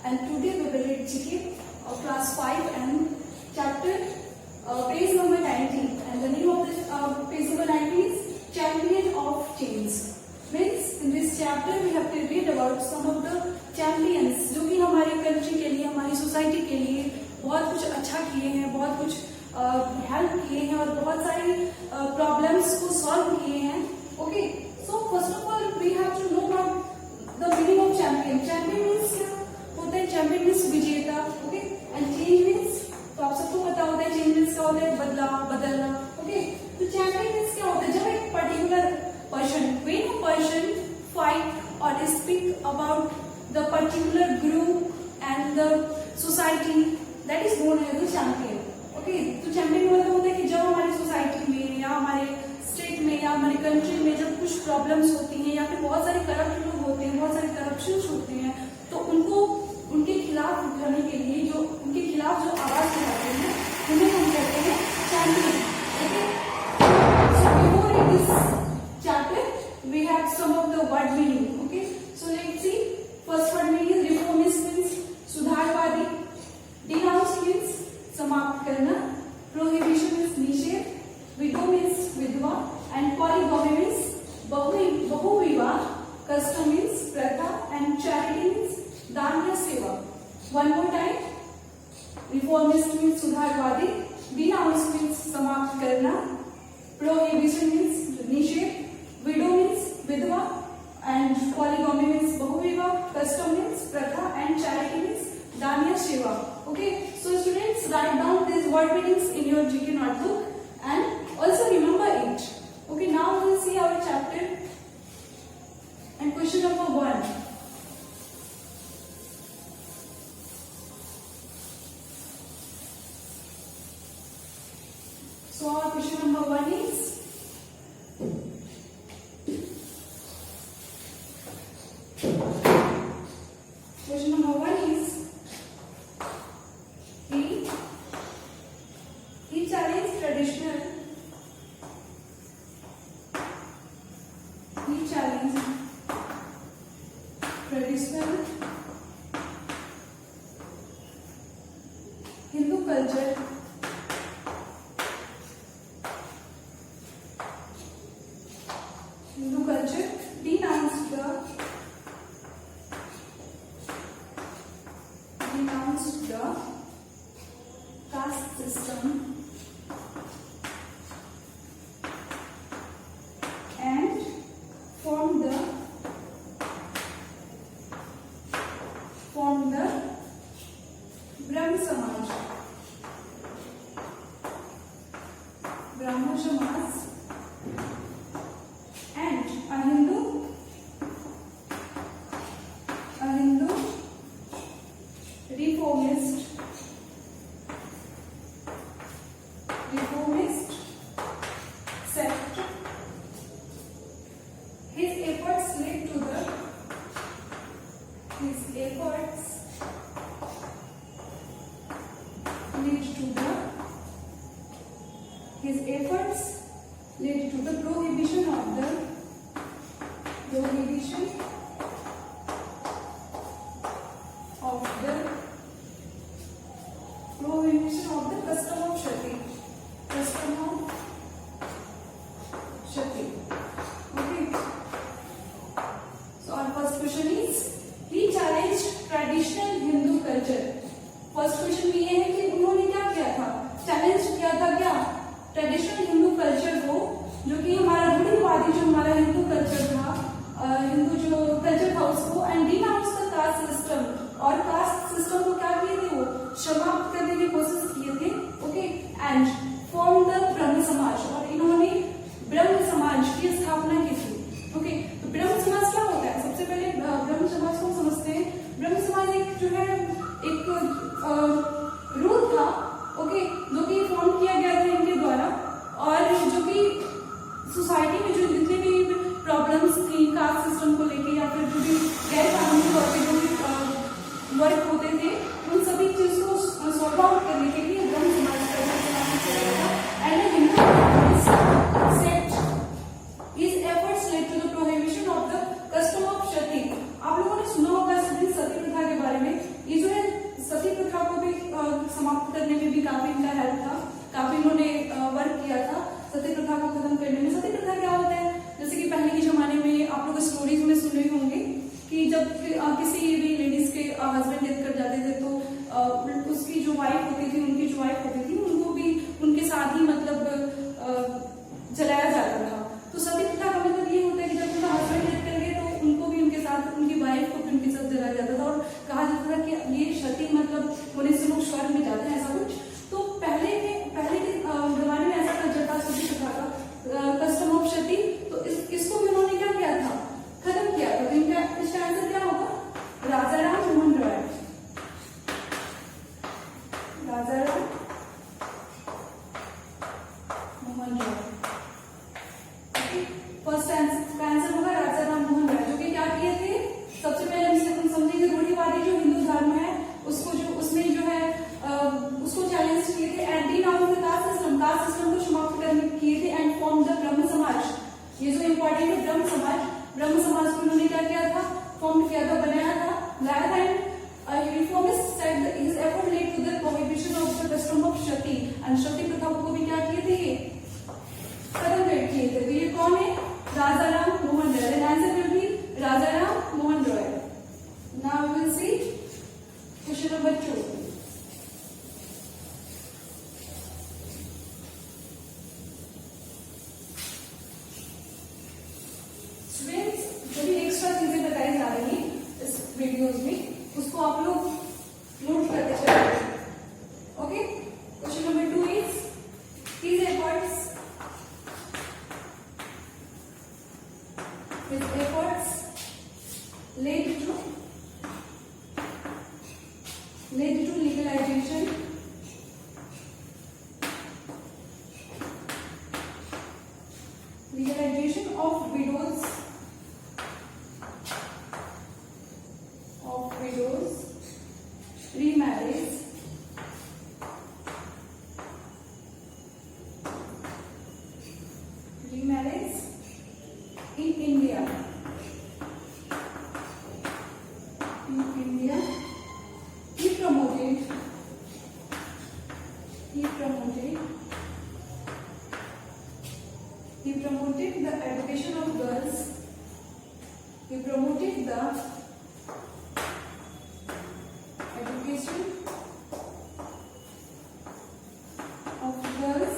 and today we will read GK of class 5 and chapter page number 19, and the name of this page number 19 is Champion of Change. Means in this chapter we have to read about some of the champions जो कि हमारे country के लिए, हमारी society के लिए बहुत कुछ अच्छा किए हैं, बहुत कुछ हेल्प किए हैं और बहुत सारी प्रॉब्लम्स को सॉल्व किए हैं. Okay, so first of all we have to know about the meaning of champion. Champion means क्या होता है? चैंपियन मीन्स विजेता. ओके, एंड चेंज मीन्स, तो आप सबको पता होता है चेंज मीन्स क्या होता है? बदलना. ओके, तो चैंपियन मीन्स क्या होता है? जब एक particular person, when a person fight और speak about the particular group and the society, that is known as the champion. Okay, तो चैंपियन मतलब होता है कि जब हमारी सोसाइटी में या हमारे स्टेट में या हमारी कंट्री में जब कुछ प्रॉब्लम्स होती हैं या फिर बहुत सारे करप्ट लोग होते हैं, बहुत सारे करप्शन होते हैं, तो उनको उनके खिलाफ उठाने के लिए, जो उनके खिलाफ जो आवाज उठाते हैं, उन्हें हम कहते हैं champion. Okay, so before in this chapter we have some of the word meaning. Okay, so let's see. First word meaning is reformist means सुधारवादी, डिनाउंस मीन्स समाप्त करना, प्रोहिबिशन मीन्स निषेध, विडो मीन्स विधवा, एंड पॉलीगॉमी मीन्स बहुविवाह, custom means प्रथा, and charity means दान या सेवा. One more time. Reformist means सुधारवादी, डिनाउंस मीन्स समाप्त करना, प्रोहिबिशन मीन्स निषेध, विडो मीन्स विधवा, एंड पॉलीगॉमी मीन्स बहुविवाह, कस्टम मीन्स प्रथा, एंड चैरिटी मीन्स दान या सेवा. Okay, so students, write down these word meanings in your GK notebook and also remember it. Okay, now we will see our chapter and question number 1. So our question number 1 is traditional Hindu culture denounced the caste system and formed the Brahmo Samaj. And a Hindu reformist sect. His efforts led to the prohibition of the custom of Shati. Okay. So our first question is, he challenged traditional Hindu culture. First question में ये है कि उन्होंने क्या किया था? Challenge किया था क्या? ट्रेडिशनल हिंदू कल्चर को, जो कि हमारा रूढ़िवादी जो हमारा हिंदू कल्चर था, हिंदू जो कल्चर था उसको, and denounce the caste system, और कास्ट सिस्टम को क्या किए थे? वो समाप्त करने की कोशिश किए थे. ओके, एंड फॉर्म द ब्रह्म समाज, और इन्होंने ब्रह्म समाज की स्थापना की थी. ओके, तो ब्रह्म समाज क्या होता है? सबसे पहले ब्रह्म समाज को समझते हैं. ब्रह्म समाज एक जो है एक रूल था. ओके, जो कि फॉर्म किया गया था इनके द्वारा, और जो कि सोसाइटी में जो जितने भी प्रॉब्लम्स थी कास्ट सिस्टम को लेके या फिर जो भी गैर कानूनी तौर पे जो भी वर्क होते थे, उन सभी चीज को सॉल्व आउट करने के लिए ब्रह्म समाज का चलाना चाहिए था. And Hindu sect his efforts led to the prohibition of the custom of sati. आप लोगों ने सुना होगा सती प्रथा के बारे में. ये इन्होंने वर्क किया था सती प्रथा को खत्म करने में। सती प्रथा क्या होता है, जैसे कि पहले के जमाने में आप लोग स्टोरीज में सुन रहे होंगे कि जब किसी भी लेडीज के हस्बैंड डेथ कर जाते थे तो उसकी जो वाइफ होती थी, उनकी जो वाइफ होती थी, उनको भी उनके साथ ही मतलब जलाया जाता था। तो सती प्रथा का मतलब ये होता है कि जब उनका हस्बैंड डेथ कर गए तो उनको भी उनके साथ, उनकी वाइफ को भी उनके साथ जलाया जाता था और कहा जाता था कि ये सती मतलब होने से लोग स्वर्ग में जाते हैं, ऐसा कुछ। तो पहले के जमाने में ऐसा कल्चर था सती प्रथा का, कस्टम ऑफ सती। तो इसको भी उन्होंने क्या किया था, खत्म किया था। तो इनका इसका आंसर क्या होगा, राजाराम मोहन रॉय। राजाराम मोहन रॉय, फर्स्ट आंसर होगा राजाराम मोहन रॉय, जो कि क्या किए थे, सबसे पहले हम समझेंगे रूढ़िवादी जो हिंदू धर्म है उसको, जो उसमें जो है उसको चैलेंज किए थे। Anti now the caste system को समाप्त करने किए थे एंड फॉर्म द ब्रह्म समाज। ये जो इम्पोर्टेंट है ब्रह्म समाज को उन्होंने क्या किया था, फॉर्म किया था, बनाया था, लाया था। And reformist said his effort led to the prohibition of the custom of sati and sati प्रथा को भी क्या किए थे, ये खत्म कर किए थे। तो ये कौन है, Rajaram Mohan Roy. Then answer will be Rajaram Mohan Roy. Now we will see question number 2। जो भी एक्स्ट्रा चीजें बताई जा रही हैं इस वीडियोस में, उसको आप लोग नोट करते चलिए। Okay, question number 2 is his efforts led to legalization of widows remarriage in India. He promoted the education of girls. He promoted the education of girls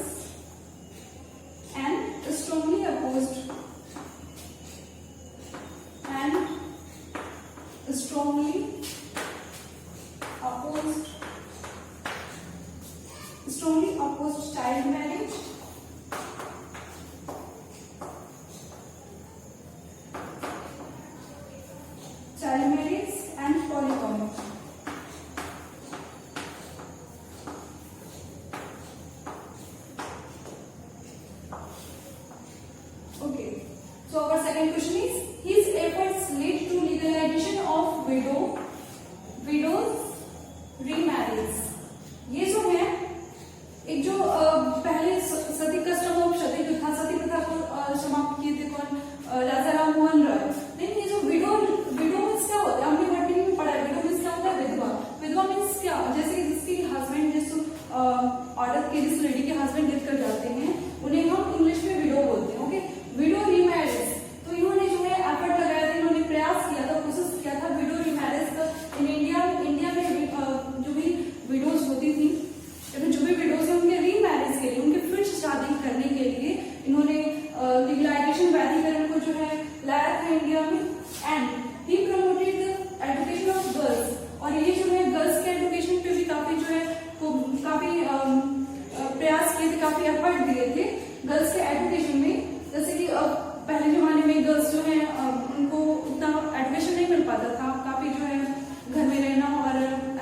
and strongly opposed child marriage, and polygamy. Okay, so our second question is his efforts led to legalization of widows remarriage. ये जो है एक जो पहले सती custom of सती प्रथा, सती प्रथा को समाप्त किए थे कौन, राजाराम मोहन रॉय। लेकिन ये जो विडो मीन्स क्या होता है, हमने वर्ड में पढ़ा है, विडो मीन्स क्या होता है, विधवा। विधवा मीन्स क्या, जैसे जिसकी हस्बैंड, जिस औरत के, जिस लेडी के हस्बैंड डेथ कर जाते हैं, उन्हें हम इंग्लिश में विडो बोलते हैं। Okay, window remarriage. तो इन्होंने जो है एफर्ट लगाया था, इन्होंने प्रयास किया था, कोशिश किया था विडो रीमैरिज इन इंडिया में जो भी विडोज होती थी, जो भी विडोज है उनके रीमैरिज के लिए, उनके फिर शादी करने के लिए इन्होंने लीगलाइजेशन, वैधीकरण को जो है लाया था इंडिया में। And he promoted the education of girls, और ये जो है गर्ल्स के एजुकेशन पे भी काफी जो है काफी प्रयास किए थे, काफी एफर्ट दिए थे गर्ल्स के एजुकेशन में। जैसे कि पहले जमाने में गर्ल्स जो है उनको उतना एजुकेशन नहीं मिल पाता था, काफी जो है घर में रहना और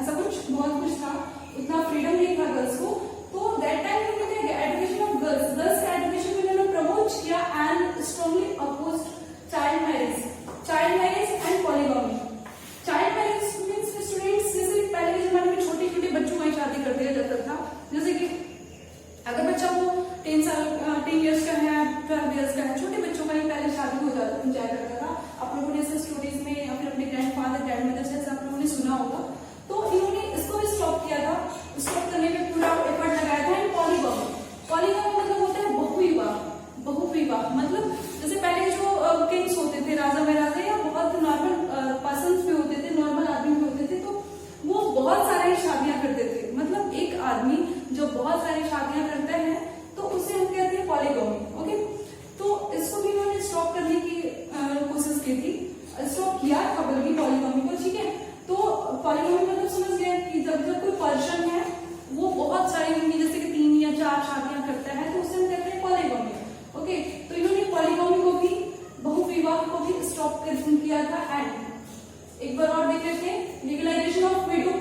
ऐसा कुछ बहुत कुछ था, उतना फ्रीडम नहीं था गर्ल्स को। तो दैट टाइम उन्होंने एजुकेशन ऑफ गर्ल्स का एजुकेशन में उन्होंने प्रमोट किया and strongly opposed child marriage and polygamy. Child marriage means students, जैसे पहले के जमाने में छोटे छोटे बच्चों की शादी कर दिया जाता था। जैसे कि अगर बच्चा वो 10 इयर्स का है, 12 इयर्स का है, छोटे बच्चों का ही पहले शादी हो जाया करता था। आप लोगों ने ऐसे स्टोरीज में या फिर अपने ग्रैंडफादर ग्रैंडमदर से आप लोगों ने सुना होगा। तो इन्होंने इसको भी स्टॉप किया था। स्टॉप करने में पूरा कि जब कोई पर्सन है वो बहुत सारी उनकी जैसे कि 3 या 4 शादियां करता है तो उसे हम कहते हैं पॉलीगमी। ओके, तो इन्होंने पॉलीगमी को भी, बहुविवाह को भी स्टॉप किया था। एंड एक बार और देख लेते हैं, लीगलाइजेशन ऑफ विडो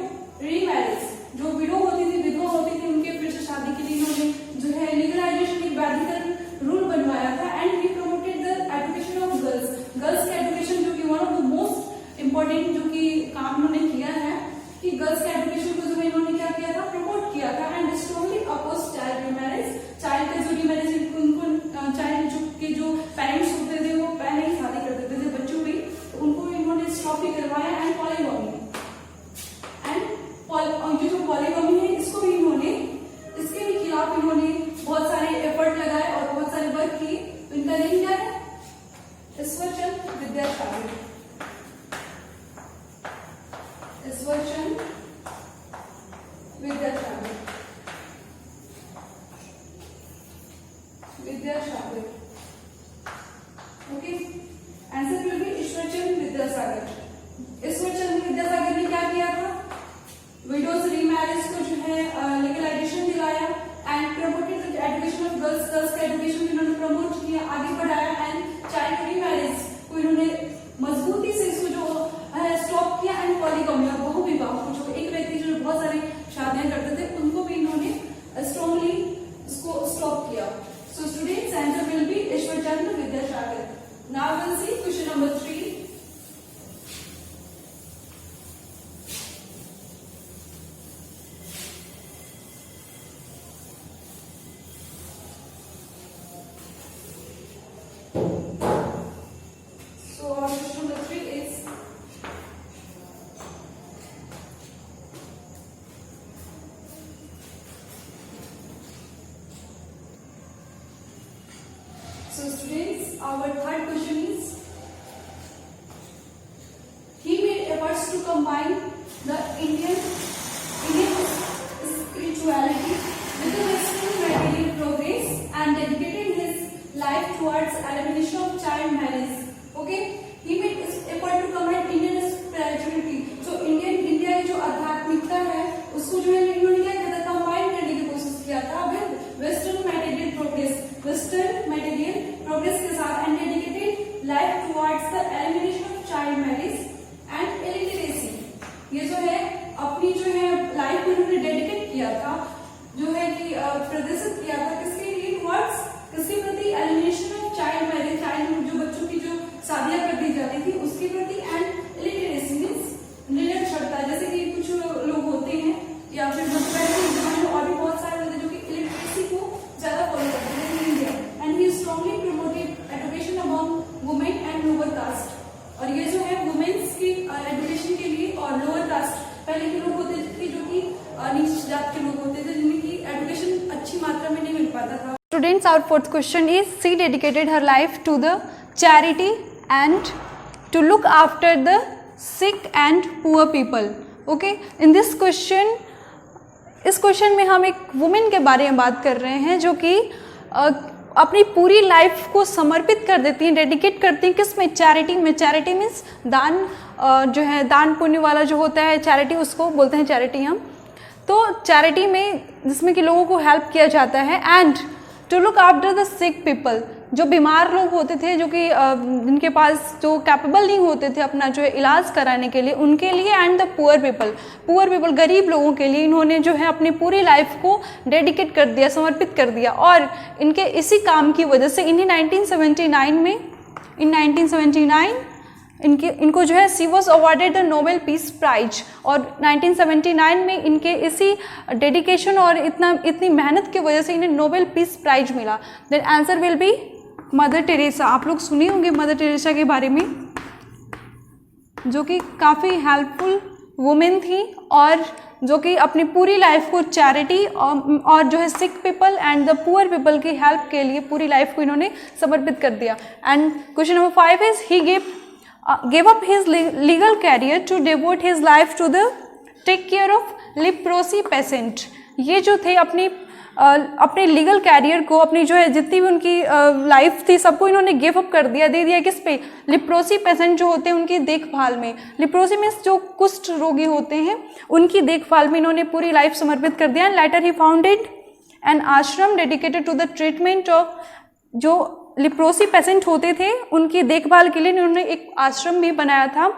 रीमैरिज। जो विडो होती थी, विधवा होती थी, उनके फिर से शादी के लिए इन्होंने जो है लीगलाइजेशन, एक बाध्यकारी रूल बनवाया था। And he promoted the education of girls. Girls के एजुकेशन जो कि one of the most important जो कि काम उन्होंने किया है कि गर्ल्स के एजुकेशन को जो इन्होंने क्या किया था, प्रमोट किया था। And strongly oppose child remarriage. Child का जो रीमैरिज, उनको चाइल्ड के जो पेरेंट्स होते थे वो पहले ही शादी कर देते थे बच्चों की, तो उनको इन्होंने स्टॉप ही करवाया। एंड पॉलीगमी, एंड जो पॉलीगमी है इसको भी इन्होंने, इसके भी खिलाफ इन्होंने बहुत सारे एफर्ट लगाए और बहुत सारे वर्क किए। तो इनका नेम क्या है? Ishwarchand Vidyasagar. Ishwarchand Vidyasagar, Vidyasagar. Okay, answer will B Ishwarchand Vidyasagar. Ishwarchand Vidyasagar ने क्या किया था? विडोज रीमैरिज को जो है लीगलाइजेशन दिलाया। And promoted the education of girls. Girls का एजुकेशन इन्होंने प्रमोट किया, आगे बढ़ाया। एंड चाइल्ड रीमैरिज को इन्होंने मजबूती से इसको जो स्टॉप किया। एंड पॉलीगमी और बहुविवाह को, जो एक व्यक्ति जो बहुत सारी शादियां करते थे, उनको भी इन्होंने स्ट्रांगली इसको स्टॉप किया। So students, answer will B Ishwarchand Vidyasagar. Now will see question number 3. So our question number 3 is, so students, our third question is, he made efforts to combine the Indian spirituality with the Western material progress and dedicated his life towards elimination of child marriage. Okay, he made effort to combine Indian spirituality. So India की जो आध्यात्मिकता है उसको जो है इन्होंने क्या किया था, कंबाइन करने की कोशिश किया था with western material progress, western material progress के साथ। And dedicated life towards the elimination of child marriage and illiteracy. ये जो है अपनी जो है लाइफ को इन्होंने डेडिकेट किया था, जो है कि प्रदर्शित किया था किसके लिए, टुवर्ड्स किसके प्रति, elimination of child marriage, child जो बच्चों की जो शादियां कर दी जाती थी उसके प्रति। एंड इलिटरेसी मीन्स निरक्षरता, जैसे कि कुछ लोग होते हैं या फिर पहले के जमाने में और भी बहुत सारे होते हैं जो कि इलिटरेसी को ज्यादा फॉलो करते हैं in India. And he strongly promoted education among women and lower caste. और ये जो है वुमेन्स की एजुकेशन के लिए और लोअर कास्ट, पहले के लोग होते थे जो कि नीच जात के लोग होते थे जिनकी एजुकेशन अच्छी मात्रा में नहीं मिल पाता था। Students, our fourth question is, she dedicated her life to the charity and to look after the sick and poor people. Okay, in this question, इस क्वेश्चन में हम एक वुमेन के बारे में बात कर रहे हैं जो कि अपनी पूरी लाइफ को समर्पित कर देती हैं, डेडिकेट करती हैं किस में, चैरिटी में। चैरिटी मीन्स दान, जो है दान पुण्य वाला जो होता है चैरिटी, उसको बोलते हैं चैरिटी हम। तो चैरिटी में जिसमें कि लोगों को हेल्प किया जाता है। And to look after the sick people, जो बीमार लोग होते थे, जो कि जिनके पास जो कैपेबल नहीं होते थे अपना जो है इलाज कराने के लिए, उनके लिए। एंड द पुअर पीपल, गरीब लोगों के लिए इन्होंने जो है अपनी पूरी लाइफ को डेडिकेट कर दिया, समर्पित कर दिया। और इनके इसी काम की वजह से इन्हें 1979 इनको जो है she was awarded the Nobel peace prize. और 1979 में इनके इसी डेडिकेशन और इतनी मेहनत की वजह से इन्हें नोबेल पीस प्राइज मिला। Then answer will be mother Teresa. आप लोग सुने होंगे मदर टेरेसा के बारे में, जो कि काफ़ी हेल्पफुल वुमेन थी और जो कि अपनी पूरी लाइफ को चैरिटी और जो है सिक people and the poor people की हेल्प के लिए पूरी लाइफ को इन्होंने समर्पित कर दिया। And question number 5 is, he gave up his legal career to devote his life to the take care of leprosy patient। ये जो थे अपनी अपने लीगल कैरियर को, अपनी जो है जितनी भी उनकी लाइफ थी, सबको इन्होंने गिव अप कर दिया, दे दिया किस पे, लिप्रोसी पेशेंट जो होते हैं उनकी देखभाल में। लिप्रोसी में जो कुष्ठ रोगी होते हैं उनकी देखभाल में इन्होंने पूरी लाइफ समर्पित कर दिया। And later he founded an ashram dedicated to the treatment of, जो लिप्रोसी पेशेंट होते थे उनकी देखभाल के लिए इन्होंने एक आश्रम भी बनाया था।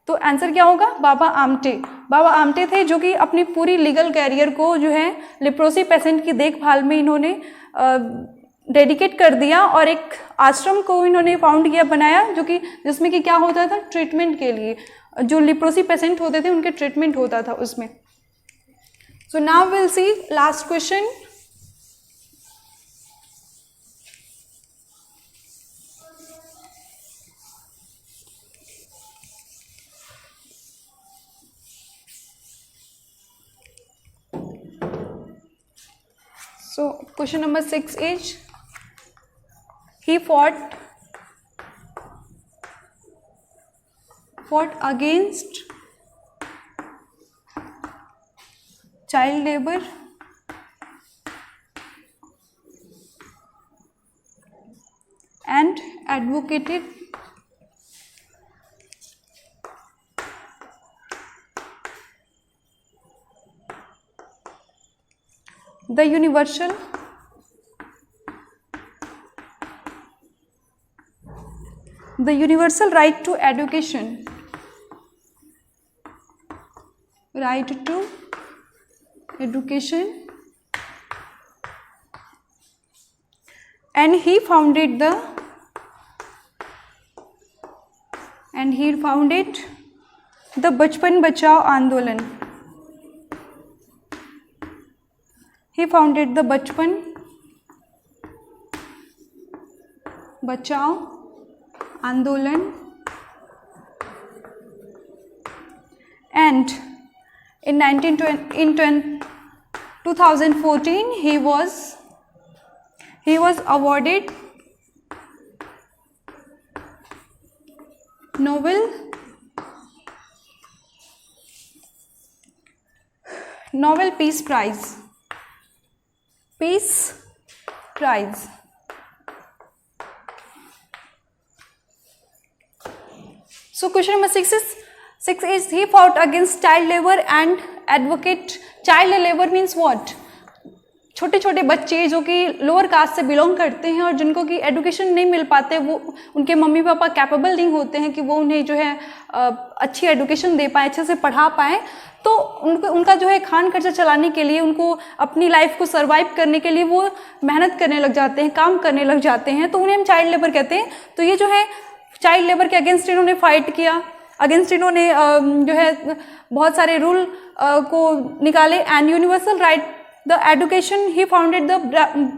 तो आंसर क्या होगा, बाबा आमटे। बाबा आमटे थे जो कि अपनी पूरी लीगल कैरियर को जो है लिप्रोसी पेशेंट की देखभाल में इन्होंने डेडिकेट कर दिया, और एक आश्रम को इन्होंने फाउंड किया, बनाया, जो कि जिसमें कि क्या होता था, ट्रीटमेंट के लिए, जो लिप्रोसी पेशेंट होते थे उनके ट्रीटमेंट होता था उसमें। So now will see last question. So question number 6 is, he fought against child labor and advocated the universal right to education, and he founded the Bachpan Bachao Andolan. He founded the Bachpan Bachao Andolan, and in 2014 he was awarded Nobel Peace Prize. So question number 6 is he fought against child labor and advocate. Child labor means what? छोटे छोटे बच्चे जो कि lower caste से belong करते हैं और जिनको कि एजुकेशन नहीं मिल पाते, वो उनके मम्मी पापा कैपेबल नहीं होते हैं कि वो उन्हें जो है अच्छी एजुकेशन दे पाए, अच्छे से पढ़ा पाए, तो उनका जो है खान खर्चा चलाने के लिए, उनको अपनी लाइफ को सर्वाइव करने के लिए वो मेहनत करने लग जाते हैं, काम करने लग जाते हैं, तो उन्हें हम चाइल्ड लेबर कहते हैं। तो ये जो है चाइल्ड लेबर के अगेंस्ट इन्होंने फाइट किया, अगेंस्ट इन्होंने जो है बहुत सारे रूल को निकाले। And universal right the education he founded the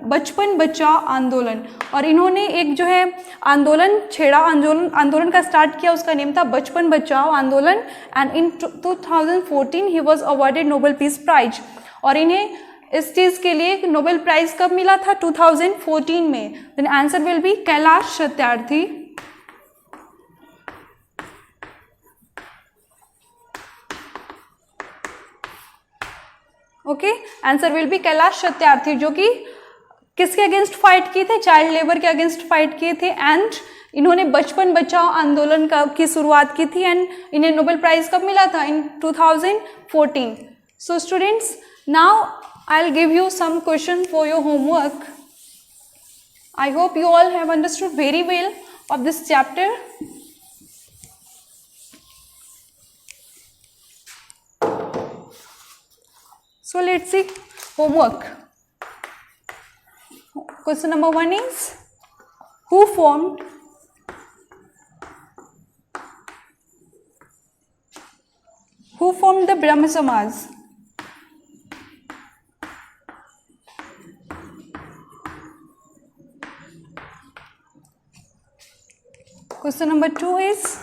बचपन बचाओ आंदोलन, और इन्होंने एक जो है आंदोलन छेड़ा, आंदोलन का स्टार्ट किया, उसका नेम था Bachpan Bachao Andolan. And in 2014 he was awarded Nobel peace prize, और इन्हें इस चीज़ के लिए नोबेल प्राइज कब मिला था? 2014 में। Then answer will be Kailash Satyarthi. Okay, answer will be Kailash Satyarthi, जो कि किसके अगेंस्ट फाइट किए थे? चाइल्ड लेबर के अगेंस्ट फाइट किए थे। एंड इन्होंने बचपन बचाओ आंदोलन की शुरुआत की थी, एंड इन्हें नोबेल प्राइज कब मिला था? In 2014। So students, now I will give you some question for your homework. I hope you all have understood very well of this chapter. So let's see homework. Question number 1 is, who formed the Brahma Samaj? Question number 2 is,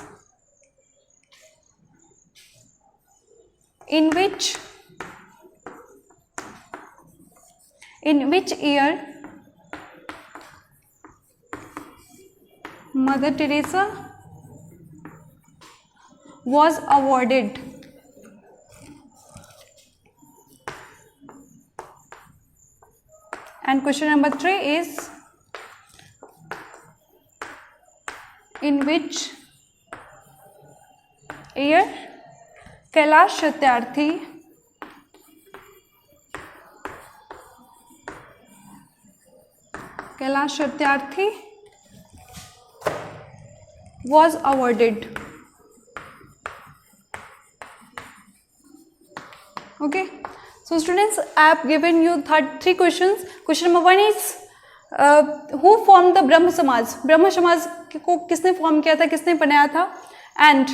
in which year Mother Teresa was awarded And question number 3 is, in which year Kailash Satyarthi was awarded? Okay, so students, I have given you 3 questions. Question number 1 is, who formed the ब्रह्म समाज? ब्रह्म समाज को किसने form किया था, किसने बनाया था? And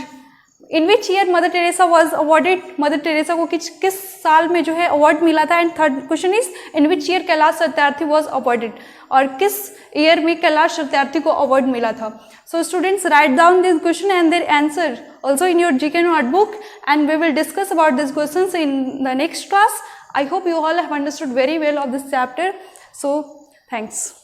in which year mother Teresa was awarded? Mother Teresa को किस साल में जो है अवार्ड मिला था? And third question is, in which year Kailash Satyarthi was awarded? और किस ईयर में कैलाश सत्यार्थी को अवार्ड मिला था? So students, write down this question and their answer also in your GK notebook, and we will discuss about these questions in the next class. I hope you all have understood very well of this chapter. So thanks.